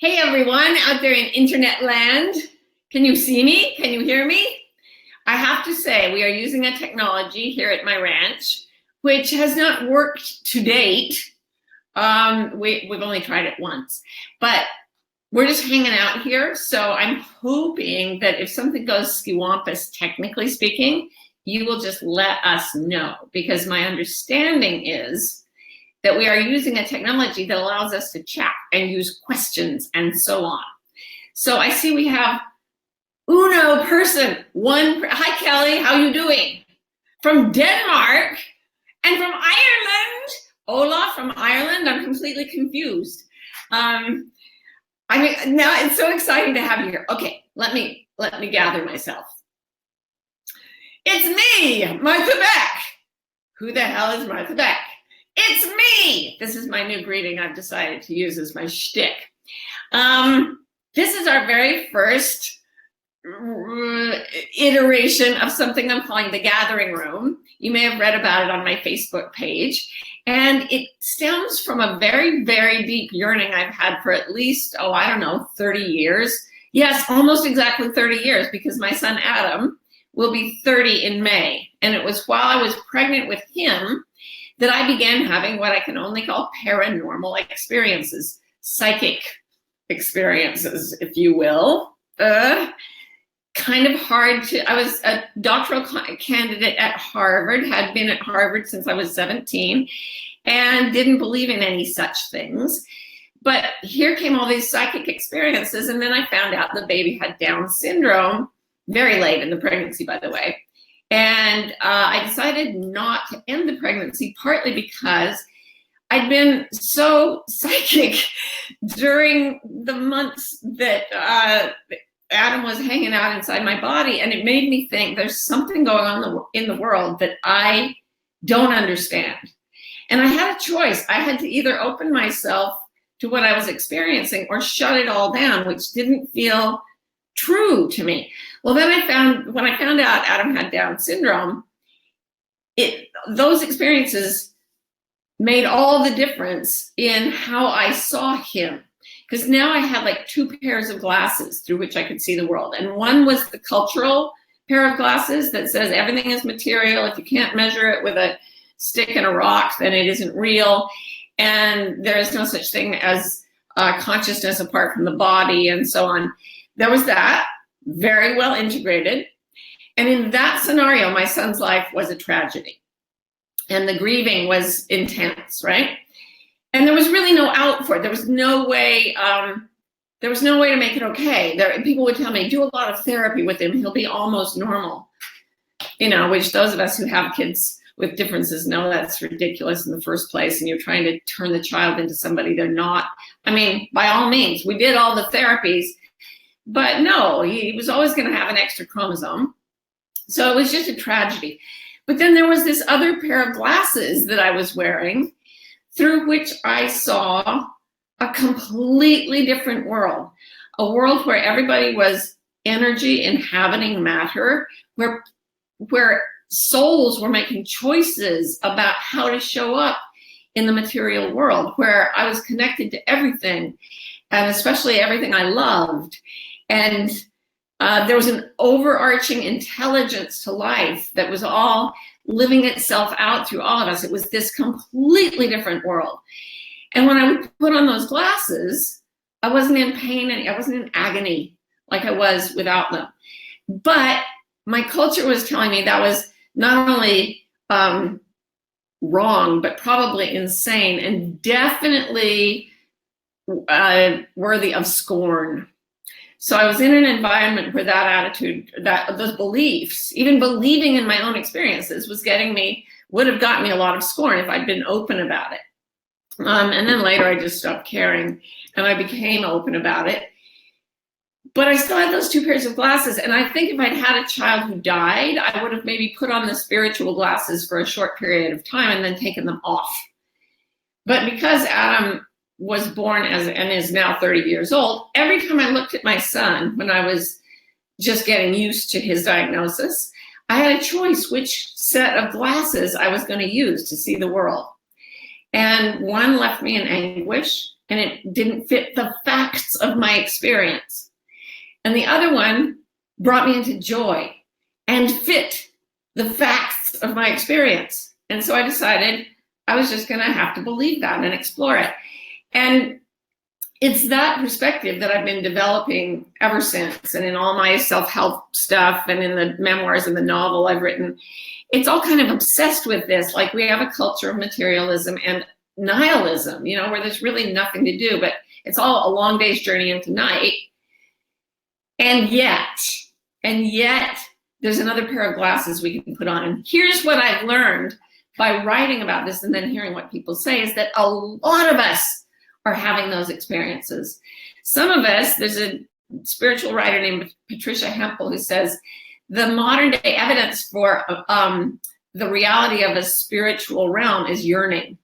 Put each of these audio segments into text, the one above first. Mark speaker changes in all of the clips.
Speaker 1: Hey everyone out there in internet land. Can you see me? Can you hear me? I have to say we are using a technology here at my ranch which has not worked to date. We've only tried it once, but we're just hanging out here. So I'm hoping that if something goes skiwampus, technically speaking, you will just let us know, because my understanding is that we are using a technology that allows us to chat and use questions and so on. So I see we have uno person, hi Kelly, how you doing? From Denmark and from Ireland. Ola from Ireland, I'm completely confused. I mean, now it's so exciting to have you here. Okay, let me gather myself. It's me, Martha Beck. Who the hell is Martha Beck? It's me. This is my new greeting I've decided to use as my shtick. This is our very first iteration of something I'm calling the Gathering Room. You may have read about it on my Facebook page. And it stems from a very, very deep yearning I've had for at least, 30 years. Yes, almost exactly 30 years, because my son Adam will be 30 in May. And it was while I was pregnant with him that I began having what I can only call paranormal experiences, psychic experiences, if you will. Kind of hard to, I was a doctoral candidate at Harvard, had been at Harvard since I was 17, and didn't believe in any such things. But here came all these psychic experiences, and then I found out the baby had Down syndrome, very late in the pregnancy, by the way. And I decided not to end the pregnancy, partly because I'd been so psychic during the months that Adam was hanging out inside my body, and it made me think there's something going on in the world that I don't understand. And I had a choice. I had to either open myself to what I was experiencing or shut it all down, which didn't feel true to me. Well, then when I found out Adam had Down syndrome, those experiences made all the difference in how I saw him. Because now I had like two pairs of glasses through which I could see the world. And one was the cultural pair of glasses that says everything is material. If you can't measure it with a stick and a rock, then it isn't real. And there is no such thing as consciousness apart from the body and so on. There was that, very well integrated. And in that scenario, my son's life was a tragedy. And the grieving was intense, right? And there was really no out for it. There was no way to make it okay. People would tell me, do a lot of therapy with him. He'll be almost normal. Which those of us who have kids with differences know that's ridiculous in the first place. And you're trying to turn the child into somebody they're not. I mean, by all means, we did all the therapies. But no, he was always going to have an extra chromosome. So it was just a tragedy. But then there was this other pair of glasses that I was wearing, through which I saw a completely different world, a world where everybody was energy inhabiting matter, where souls were making choices about how to show up in the material world, where I was connected to everything, and especially everything I loved. And there was an overarching intelligence to life that was all living itself out through all of us. It was this completely different world. And when I would put on those glasses, I wasn't in pain and I wasn't in agony like I was without them. But my culture was telling me that was not only wrong, but probably insane and definitely worthy of scorn. So I was in an environment where that attitude, those beliefs, even believing in my own experiences would have gotten me a lot of scorn if I'd been open about it. And then later I just stopped caring and I became open about it. But I still had those two pairs of glasses. And I think if I'd had a child who died, I would have maybe put on the spiritual glasses for a short period of time and then taken them off. But because Adam was born and is now 30 years old, every time I looked at my son, when I was just getting used to his diagnosis, I had a choice which set of glasses I was going to use to see the world. And one left me in anguish and it didn't fit the facts of my experience. And the other one brought me into joy and fit the facts of my experience. And so I decided I was just going to have to believe that and explore it. And it's that perspective that I've been developing ever since. And in all my self-help stuff and in the memoirs and the novel I've written, it's all kind of obsessed with this. Like, we have a culture of materialism and nihilism, you know, where there's really nothing to do, but it's all a long day's journey into night. And yet, there's another pair of glasses we can put on. And here's what I've learned by writing about this and then hearing what people say, is that a lot of us are having those experiences. Some of us, there's a spiritual writer named Patricia Hempel who says the modern day evidence for the reality of a spiritual realm is yearning.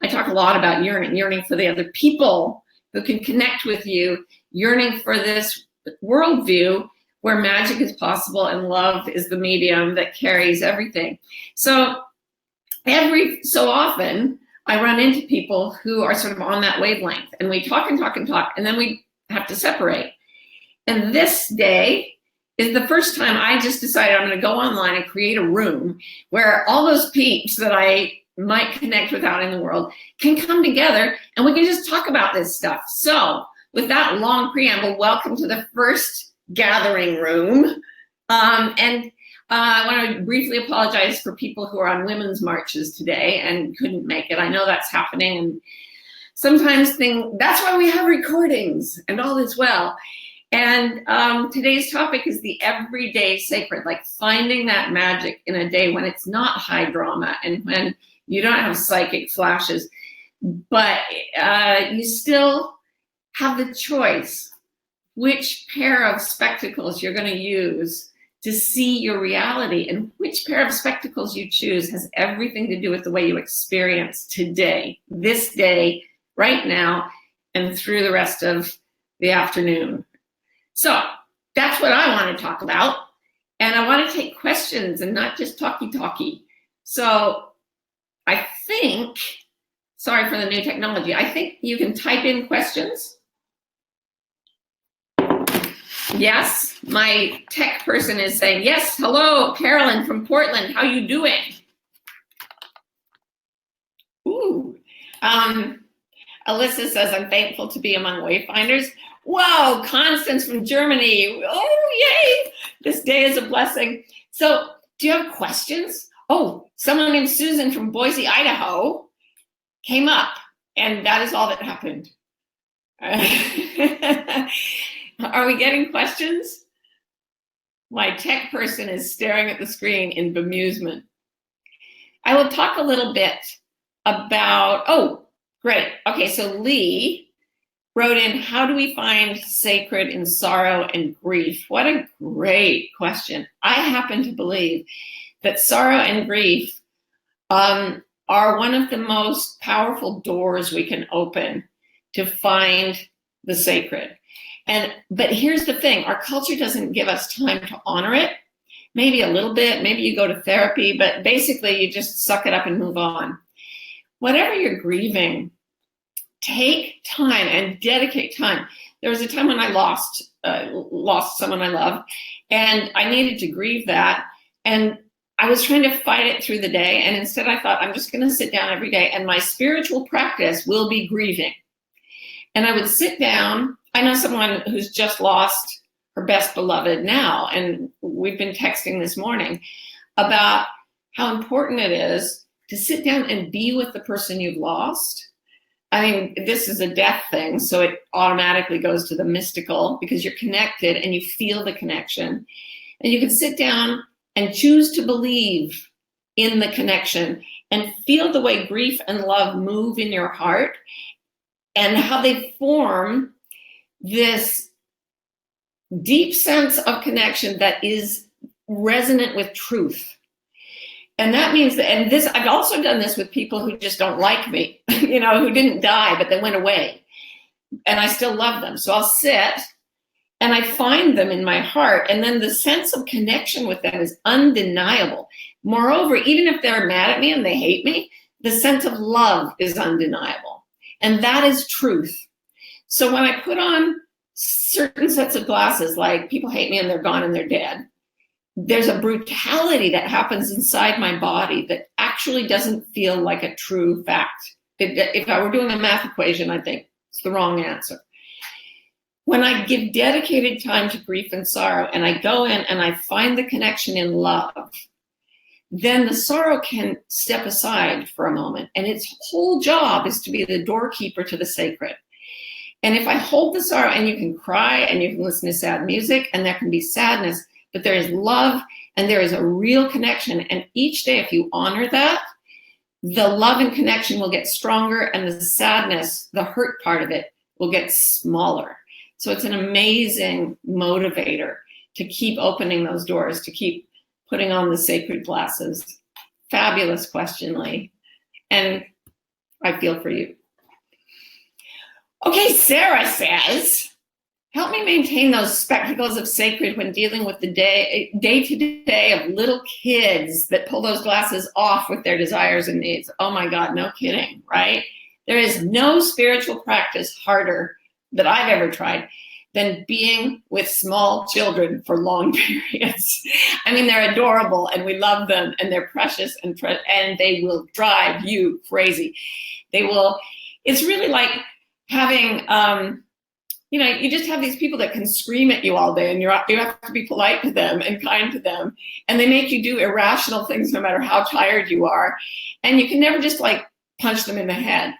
Speaker 1: I talk a lot about yearning for the other people who can connect with you, yearning for this worldview where magic is possible and love is the medium that carries everything. So every so often, I run into people who are sort of on that wavelength, and we talk and talk and talk, and then we have to separate. And this day is the first time I just decided I'm going to go online and create a room where all those peeps that I might connect with out in the world can come together and we can just talk about this stuff. So with that long preamble, welcome to the first gathering room. I want to briefly apologize for people who are on women's marches today and couldn't make it. I know that's happening, and sometimes that's why we have recordings, and all is well. And today's topic is the everyday sacred, like finding that magic in a day when it's not high drama and when you don't have psychic flashes, but you still have the choice which pair of spectacles you're going to use to see your reality. And which pair of spectacles you choose has everything to do with the way you experience today, this day, right now, and through the rest of the afternoon. So that's what I want to talk about. And I want to take questions and not just talky. So I think, sorry for the new technology, I think you can type in questions. Yes, my tech person is saying, yes, hello, Carolyn from Portland, how you doing? Ooh, Alyssa says, I'm thankful to be among wayfinders. Whoa, Constance from Germany, oh, yay, this day is a blessing. So do you have questions? Oh, someone named Susan from Boise, Idaho came up, and that is all that happened. Are we getting questions? My tech person is staring at the screen in bemusement. I will talk a little bit about, oh, great. Okay, so Lee wrote in, how do we find sacred in sorrow and grief? What a great question. I happen to believe that sorrow and grief are one of the most powerful doors we can open to find the sacred. But here's the thing, our culture doesn't give us time to honor it. Maybe a little bit, maybe you go to therapy, but basically you just suck it up and move on. Whatever you're grieving, take time and dedicate time. There was a time when I lost someone I loved, and I needed to grieve that. And I was trying to fight it through the day. And instead I thought, I'm just going to sit down every day and my spiritual practice will be grieving. And I would sit down. I know someone who's just lost her best beloved now, and we've been texting this morning about how important it is to sit down and be with the person you've lost. I mean, this is a death thing, so it automatically goes to the mystical because you're connected and you feel the connection. And you can sit down and choose to believe in the connection and feel the way grief and love move in your heart and how they form this deep sense of connection that is resonant with truth. And that means that, and this, I've also done this with people who just don't like me, you know, who didn't die, but they went away. And I still love them. So I'll sit and I find them in my heart. And then the sense of connection with them is undeniable. Moreover, even if they're mad at me and they hate me, the sense of love is undeniable. And that is truth. So when I put on certain sets of glasses, like people hate me and they're gone and they're dead, there's a brutality that happens inside my body that actually doesn't feel like a true fact. If I were doing a math equation, I think it's the wrong answer. When I give dedicated time to grief and sorrow, and I go in and I find the connection in love, then the sorrow can step aside for a moment. And its whole job is to be the doorkeeper to the sacred. And if I hold the sorrow, and you can cry and you can listen to sad music and there can be sadness, but there is love and there is a real connection. And each day, if you honor that, the love and connection will get stronger and the sadness, the hurt part of it, will get smaller. So it's an amazing motivator to keep opening those doors, to keep putting on the sacred glasses. Fabulous question, Lee. And I feel for you. Okay, Sarah says, help me maintain those spectacles of sacred when dealing with the day-to-day of little kids that pull those glasses off with their desires and needs. Oh my God, no kidding, right? There is no spiritual practice harder that I've ever tried than being with small children for long periods. I mean, they're adorable and we love them and they're precious and they will drive you crazy. It's really like having, you just have these people that can scream at you all day and you have to be polite to them and kind to them. And they make you do irrational things no matter how tired you are. And you can never just like punch them in the head.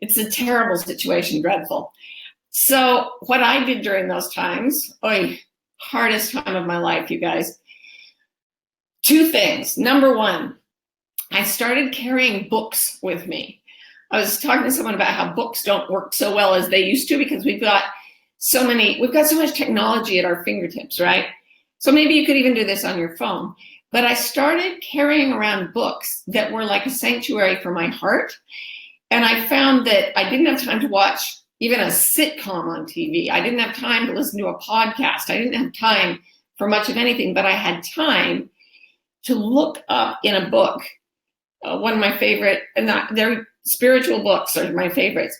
Speaker 1: It's a terrible situation, dreadful. So what I did during those times, hardest time of my life, you guys, 2 things. Number 1, I started carrying books with me. I was talking to someone about how books don't work so well as they used to because we've got so much technology at our fingertips, right? So maybe you could even do this on your phone. But I started carrying around books that were like a sanctuary for my heart. And I found that I didn't have time to watch even a sitcom on TV. I didn't have time to listen to a podcast. I didn't have time for much of anything, but I had time to look up in a book. One of my favorite, they're spiritual books are my favorites.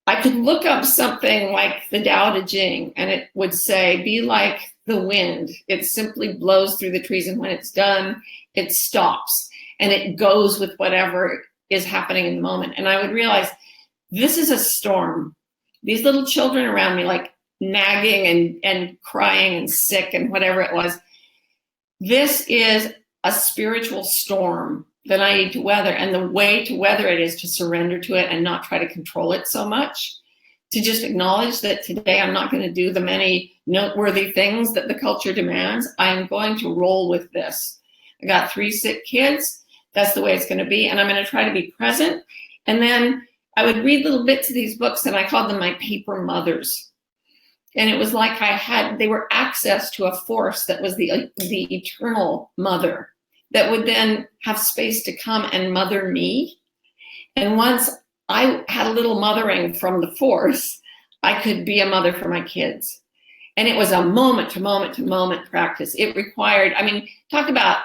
Speaker 1: I could look up something like the Tao Te Ching, and it would say, be like the wind. It simply blows through the trees, and when it's done, it stops, and it goes with whatever is happening in the moment. And I would realize, this is a storm. These little children around me, like nagging and crying and sick and whatever it was. This is a spiritual storm that I need to weather. And the way to weather it is to surrender to it and not try to control it so much. To just acknowledge that today I'm not going to do the many noteworthy things that the culture demands. I'm going to roll with this. I got 3 sick kids. That's the way it's going to be. And I'm going to try to be present. And then I would read little bits of these books, and I called them my paper mothers. And it was like they were access to a force that was the eternal mother that would then have space to come and mother me. And once I had a little mothering from the force, I could be a mother for my kids. And it was a moment to moment to moment practice. It required, talk about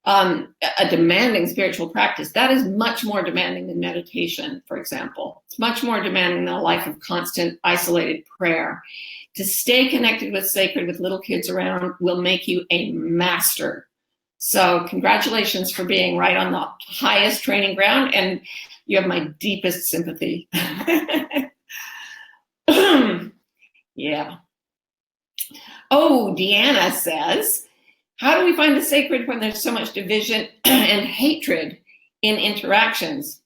Speaker 1: a demanding spiritual practice. That is much more demanding than meditation, for example. It's much more demanding than a life of constant isolated prayer. To stay connected with sacred with little kids around will make you a master. So congratulations for being right on the highest training ground, and you have my deepest sympathy. Yeah. Oh, Deanna says, how do we find the sacred when there's so much division and hatred in interactions?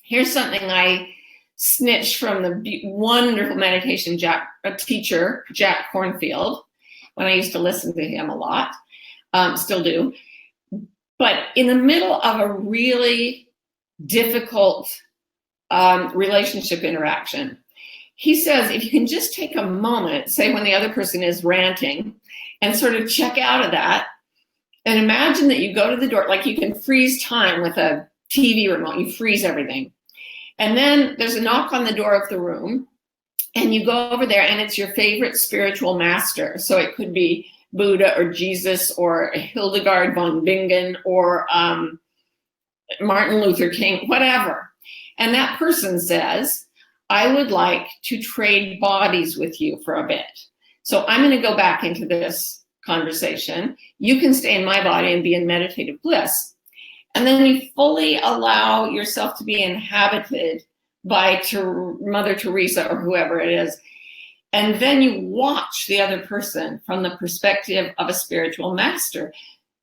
Speaker 1: Here's something I snitched from the wonderful meditation teacher, Jack Kornfield, when I used to listen to him a lot, still do. But in the middle of a really difficult relationship interaction, he says, if you can just take a moment, say when the other person is ranting, and sort of check out of that, and imagine that you go to the door, like you can freeze time with a TV remote, you freeze everything. And then there's a knock on the door of the room, and you go over there, and it's your favorite spiritual master. So it could be Buddha or Jesus or Hildegard von Bingen or Martin Luther King, whatever. And that person says, I would like to trade bodies with you for a bit. So I'm going to go back into this conversation. You can stay in my body and be in meditative bliss. And then you fully allow yourself to be inhabited by Mother Teresa or whoever it is. And then you watch the other person from the perspective of a spiritual master,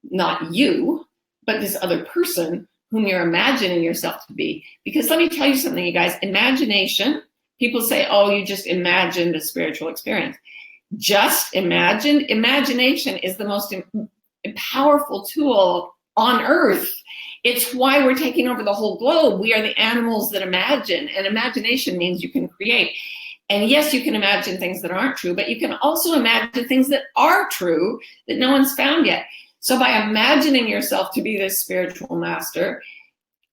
Speaker 1: not you, but this other person whom you're imagining yourself to be. Because let me tell you something, you guys, imagination, people say, oh, you just imagined a spiritual experience. Just imagine. Imagination is the most powerful tool on earth. It's why we're taking over the whole globe. We are the animals that imagine, and imagination means you can create. And yes, you can imagine things that aren't true, but you can also imagine things that are true that no one's found yet. So by imagining yourself to be this spiritual master,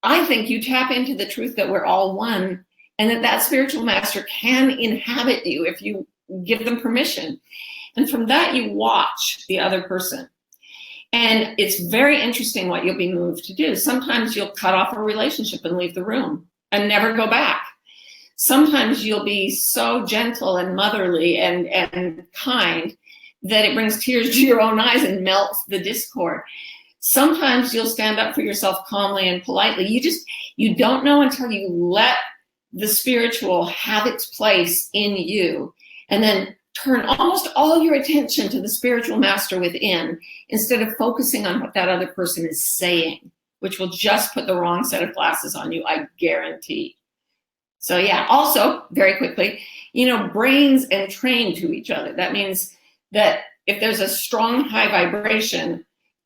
Speaker 1: I think you tap into the truth that we're all one, and that spiritual master can inhabit you if you give them permission. And from that, you watch the other person. And it's very interesting what you'll be moved to do. Sometimes you'll cut off a relationship and leave the room and never go back. Sometimes you'll be so gentle and motherly and kind that it brings tears to your own eyes and melts the discord. Sometimes you'll stand up for yourself calmly and politely. You don't know until you let the spiritual have its place in you, and then turn almost all your attention to the spiritual master within instead of focusing on what that other person is saying, which will just put the wrong set of glasses on you, I guarantee. So yeah, also, very quickly, brains entrain to each other. That means that if there's a strong high vibration,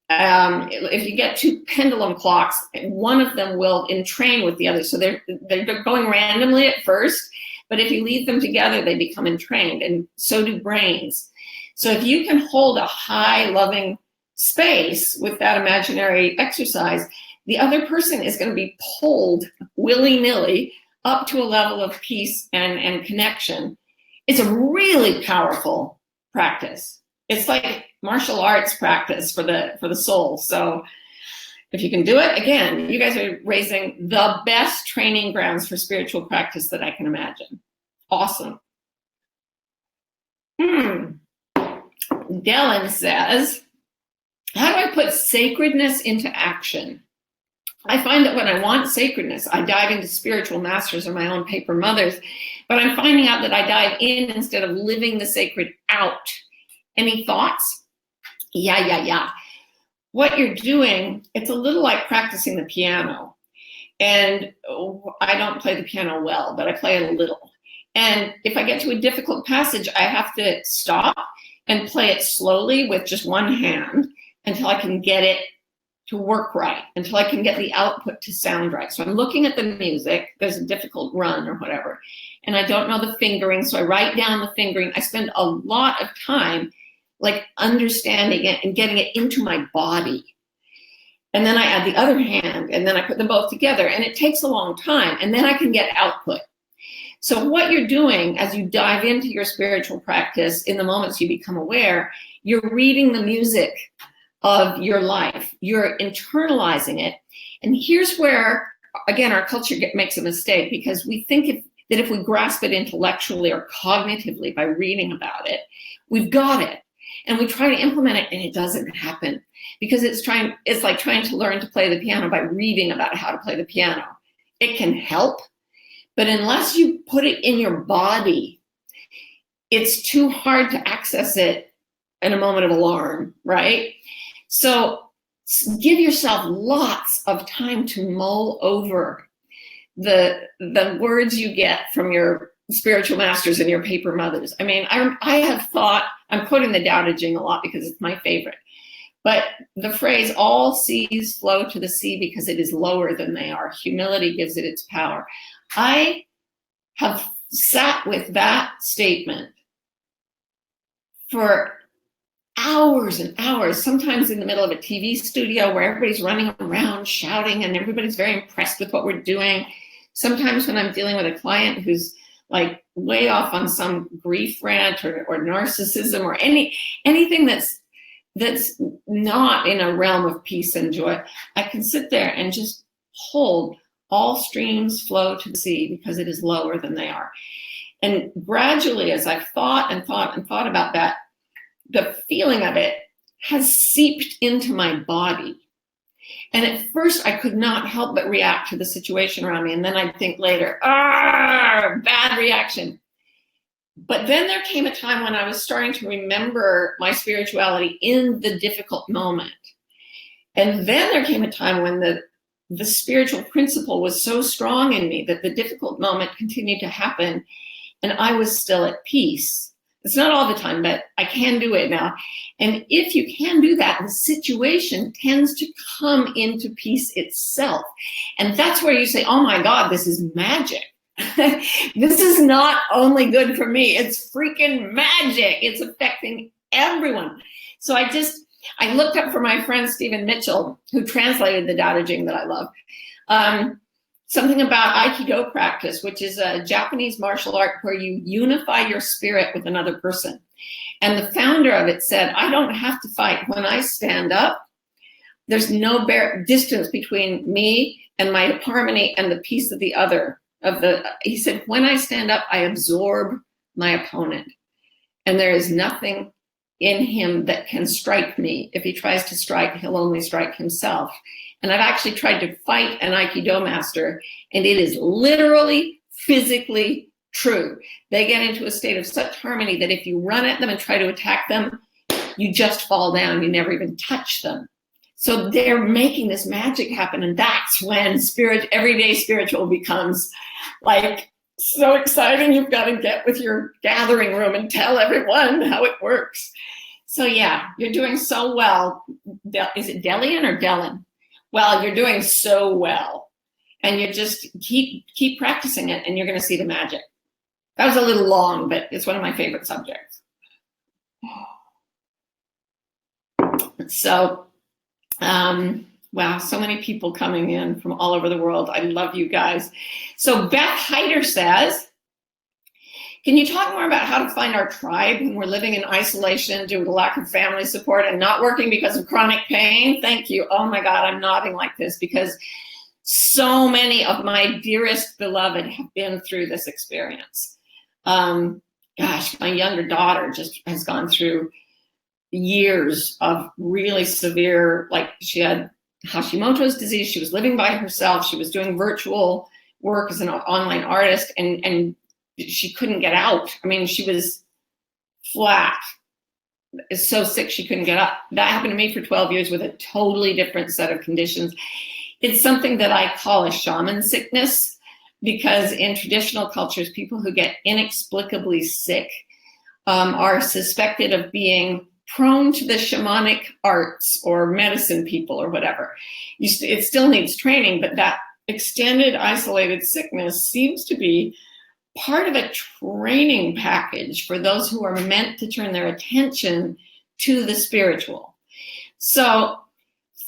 Speaker 1: if you get two pendulum clocks, one of them will entrain with the other. So they're going randomly at first, but if you leave them together, they become entrained, and so do brains. So if you can hold a high, loving space with that imaginary exercise, the other person is going to be pulled willy-nilly up to a level of peace and connection. It's a really powerful practice. It's like martial arts practice for the soul. So if you can do it, again, you guys are raising the best training grounds for spiritual practice that I can imagine. Awesome. Dylan says, how do I put sacredness into action? I find that when I want sacredness, I dive into spiritual masters or my own paper mothers, but I'm finding out that I dive in instead of living the sacred out. Any thoughts? Yeah. What you're doing, it's a little like practicing the piano. And I don't play the piano well, but I play it a little. And if I get to a difficult passage, I have to stop and play it slowly with just one hand until I can get it to work right, until I can get the output to sound right. So I'm looking at the music, there's a difficult run or whatever, and I don't know the fingering, so I write down the fingering. I spend a lot of time like understanding it and getting it into my body. And then I add the other hand, and then I put them both together, and it takes a long time, and then I can get output. So what you're doing as you dive into your spiritual practice, in the moments you become aware, you're reading the music of your life. You're internalizing it. And here's where, again, our culture makes a mistake, because we think that if we grasp it intellectually or cognitively by reading about it, we've got it. And we try to implement it, and it doesn't happen, because it's like trying to learn to play the piano by reading about how to play the piano. It can help, but unless you put it in your body, it's too hard to access it in a moment of alarm, right? So give yourself lots of time to mull over the words you get from your spiritual masters and your paper mothers. I mean, I have thought, I'm quoting the Tao Te Ching a lot because it's my favorite, but the phrase, all seas flow to the sea because it is lower than they are. Humility gives it its power. I have sat with that statement for hours and hours, sometimes in the middle of a TV studio where everybody's running around shouting and everybody's very impressed with what we're doing. Sometimes when I'm dealing with a client who's like way off on some grief rant or narcissism or anything that's not in a realm of peace and joy, I can sit there and just hold All streams flow to the sea because it is lower than they are. And gradually, as I've thought and thought and thought about that, the feeling of it has seeped into my body. And at first, I could not help but react to the situation around me. And then I'd think later, bad reaction. But then there came a time when I was starting to remember my spirituality in the difficult moment. And then there came a time when the spiritual principle was so strong in me that the difficult moment continued to happen, and I was still at peace. It's not all the time, but I can do it now. And if you can do that, the situation tends to come into peace itself. And that's where you say, oh my God, this is magic. This is not only good for me, it's freaking magic. It's affecting everyone. So I looked up for my friend Stephen Mitchell, who translated the Tao Te Ching that I love, something about Aikido practice, which is a Japanese martial art where you unify your spirit with another person. And the founder of it said, I don't have to fight. When I stand up, there's no distance between me and my harmony and the peace of the other. He said, when I stand up, I absorb my opponent. And there is nothing in him that can strike me. If he tries to strike, he'll only strike himself. And I've actually tried to fight an Aikido master, and it is literally, physically true. They get into a state of such harmony that if you run at them and try to attack them, you just fall down. You never even touch them. So they're making this magic happen, and that's when everyday spiritual becomes like so exciting. You've got to get with your gathering room and tell everyone how it works. So yeah, you're doing so well. Is it Delian or Dellen? Well, you're doing so well, and you just keep practicing it, and you're going to see the magic. That was a little long, but it's one of my favorite subjects. So, wow, so many people coming in from all over the world. I love you guys. So Beth Heider says, can you talk more about how to find our tribe when we're living in isolation due to lack of family support and not working because of chronic pain? Thank you. Oh my God, I'm nodding like this because so many of my dearest beloved have been through this experience. Gosh, my younger daughter just has gone through years of really severe, like she had Hashimoto's disease. She was living by herself. She was doing virtual work as an online artist, and she couldn't get out. I mean, she was flat. So sick she couldn't get up. That happened to me for 12 years with a totally different set of conditions. It's something that I call a shaman sickness, because in traditional cultures, people who get inexplicably sick are suspected of being prone to the shamanic arts or medicine people or whatever. It still needs training, but that extended isolated sickness seems to be part of a training package for those who are meant to turn their attention to the spiritual. So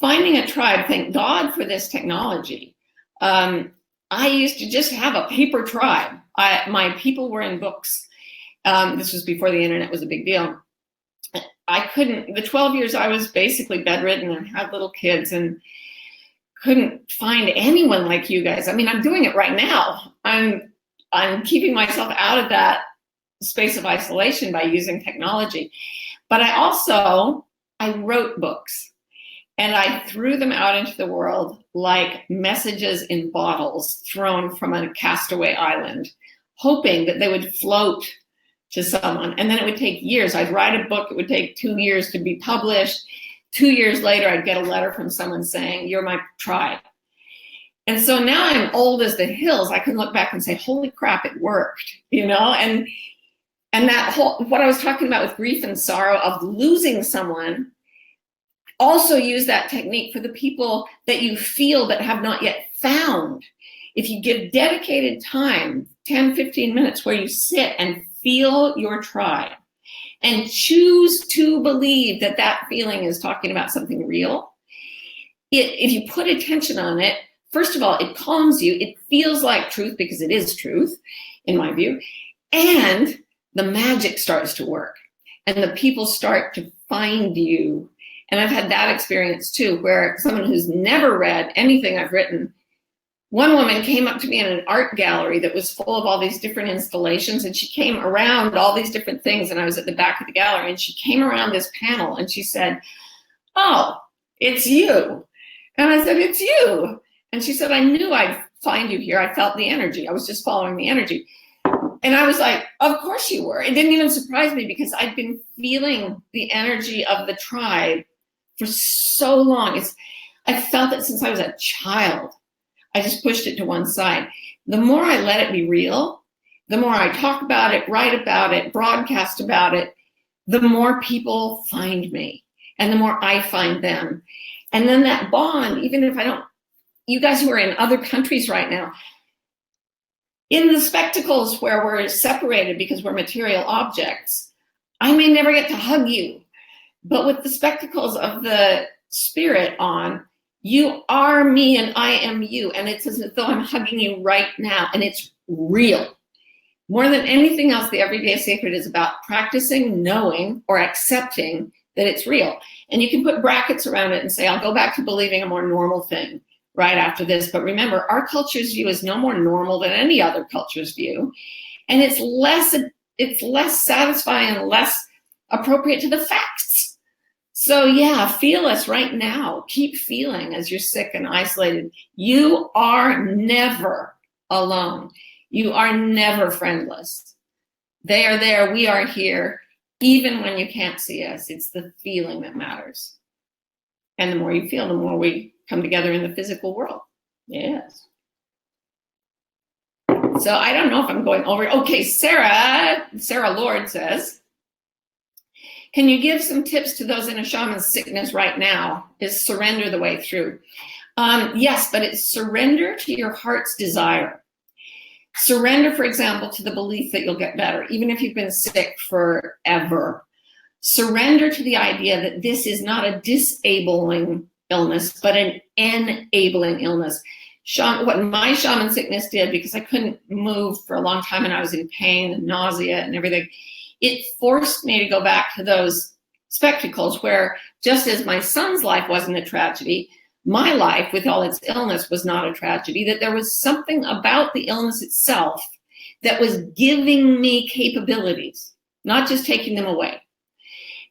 Speaker 1: finding a tribe, thank God for this technology. I used to just have a paper tribe. My people were in books. This was before the internet was a big deal. The 12 years I was basically bedridden and had little kids and couldn't find anyone like you guys. I mean, I'm doing it right now. I'm keeping myself out of that space of isolation by using technology. But I wrote books. And I threw them out into the world like messages in bottles thrown from a castaway island, hoping that they would float to someone. And then it would take years. I'd write a book. It would take 2 years to be published. 2 years later, I'd get a letter from someone saying, you're my tribe. And so now I'm old as the hills. I can look back and say, holy crap, it worked, you know? And that what I was talking about with grief and sorrow of losing someone, also use that technique for the people that you feel but have not yet found. If you give dedicated time, 10, 15 minutes, where you sit and feel your tribe and choose to believe that that feeling is talking about something real, if you put attention on it, first of all, it calms you. It feels like truth because it is truth, in my view. And the magic starts to work. And the people start to find you. And I've had that experience too, where someone who's never read anything I've written One woman came up to me in an art gallery that was full of all these different installations, and she came around all these different things, and I was at the back of the gallery, and she came around this panel and she said, "Oh, it's you." And I said, "It's you." And she said, "I knew I'd find you here. I felt the energy. I was just following the energy." And I was like, "Of course you were." It didn't even surprise me because I'd been feeling the energy of the tribe for so long. I felt it since I was a child. I just pushed it to one side. The more I let it be real, the more I talk about it, write about it, broadcast about it, the more people find me and the more I find them. And then that bond, even if I don't, you guys who are in other countries right now, in the spectacles where we're separated because we're material objects, I may never get to hug you, but with the spectacles of the spirit on, you are me and I am you. And it's as though I'm hugging you right now, and it's real. More than anything else, the Everyday Sacred is about practicing, knowing, or accepting that it's real. And you can put brackets around it and say, I'll go back to believing a more normal thing right after this. But remember, our culture's view is no more normal than any other culture's view. And it's less satisfying and less appropriate to the facts. So yeah, feel us right now. Keep feeling as you're sick and isolated. You are never alone. You are never friendless. They are there, we are here, even when you can't see us. It's the feeling that matters. And the more you feel, the more we come together in the physical world. Yes. So I don't know if I'm going over. Okay, Sarah Lord says, can you give some tips to those in a shaman's sickness right now? Is surrender the way through? Yes, but it's surrender to your heart's desire. Surrender, for example, to the belief that you'll get better, even if you've been sick forever. Surrender to the idea that this is not a disabling illness, but an enabling illness. What my shaman sickness did, because I couldn't move for a long time and I was in pain and nausea and everything, it forced me to go back to those spectacles where, just as my son's life wasn't a tragedy, my life with all its illness was not a tragedy, that there was something about the illness itself that was giving me capabilities, not just taking them away.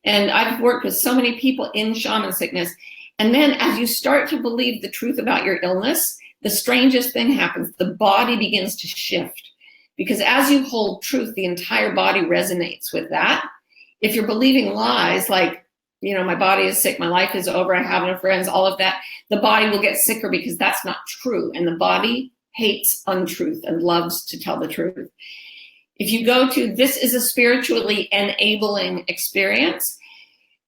Speaker 1: And I've worked with so many people in shaman sickness. And then as you start to believe the truth about your illness, the strangest thing happens. The body begins to shift. Because as you hold truth, the entire body resonates with that. If you're believing lies like, my body is sick, my life is over, I have no friends, all of that, the body will get sicker because that's not true. And the body hates untruth and loves to tell the truth. If you go to, this is a spiritually enabling experience,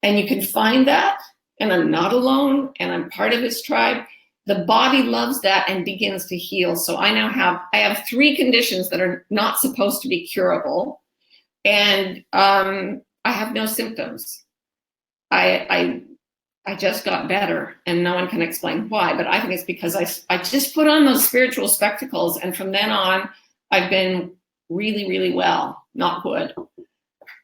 Speaker 1: and you can find that, and I'm not alone, and I'm part of this tribe, the body loves that and begins to heal. So I have 3 conditions that are not supposed to be curable, and I have no symptoms. I just got better, and no one can explain why, but I think it's because I just put on those spiritual spectacles, and from then on, I've been really, really well, not good.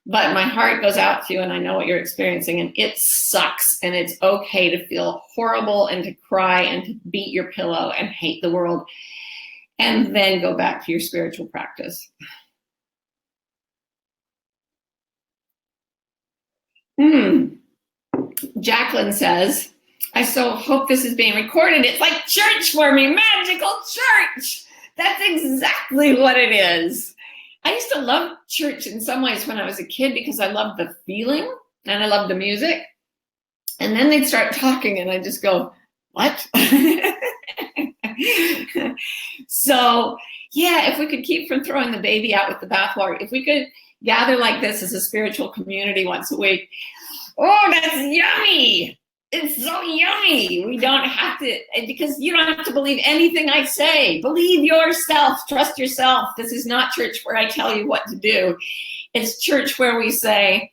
Speaker 1: But my heart goes out to you, and I know what you're experiencing, and it sucks, and it's okay to feel horrible and to cry and to beat your pillow and hate the world, and then go back to your spiritual practice. Jacqueline says, I so hope this is being recorded. It's like church for me, magical church. That's exactly what it is. I used to love church in some ways when I was a kid because I loved the feeling and I loved the music. And then they'd start talking and I just go, what? So yeah, if we could keep from throwing the baby out with the bathwater, if we could gather like this as a spiritual community once a week, oh, that's yummy. It's so yummy. We don't have to, because you don't have to believe anything I say. Believe yourself, trust yourself. This is not church where I tell you what to do. It's church where we say,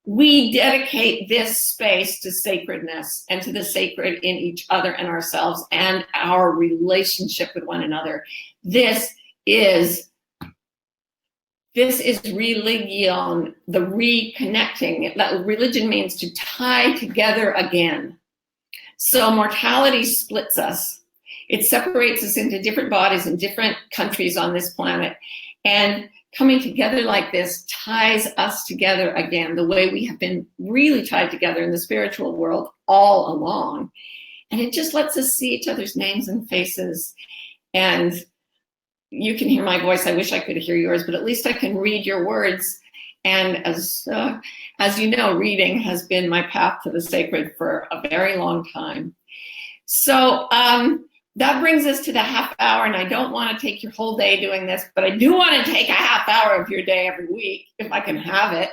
Speaker 1: we dedicate this space to sacredness and to the sacred in each other and ourselves and our relationship with one another. This is religion, the reconnecting. That religion means to tie together again. So mortality splits us. It separates us into different bodies in different countries on this planet. And coming together like this ties us together again, the way we have been really tied together in the spiritual world all along. And it just lets us see each other's names and faces. And you can hear my voice. I wish I could hear yours, but at least I can read your words. And as you know, reading has been my path to the sacred for a very long time. So that brings us to the half hour, and I don't want to take your whole day doing this, but I do want to take a half hour of your day every week, if I can have it.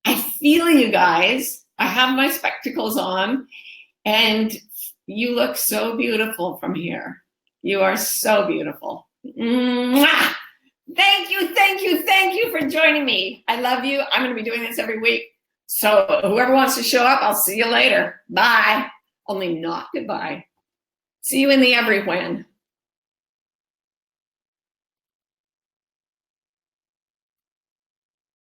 Speaker 1: I feel you guys. I have my spectacles on, and you look so beautiful from here. You are so beautiful. Mwah! Thank you, thank you, thank you for joining me. I love you. I'm going to be doing this every week. So whoever wants to show up, I'll see you later. Bye. Only not goodbye. See you in the everywhen.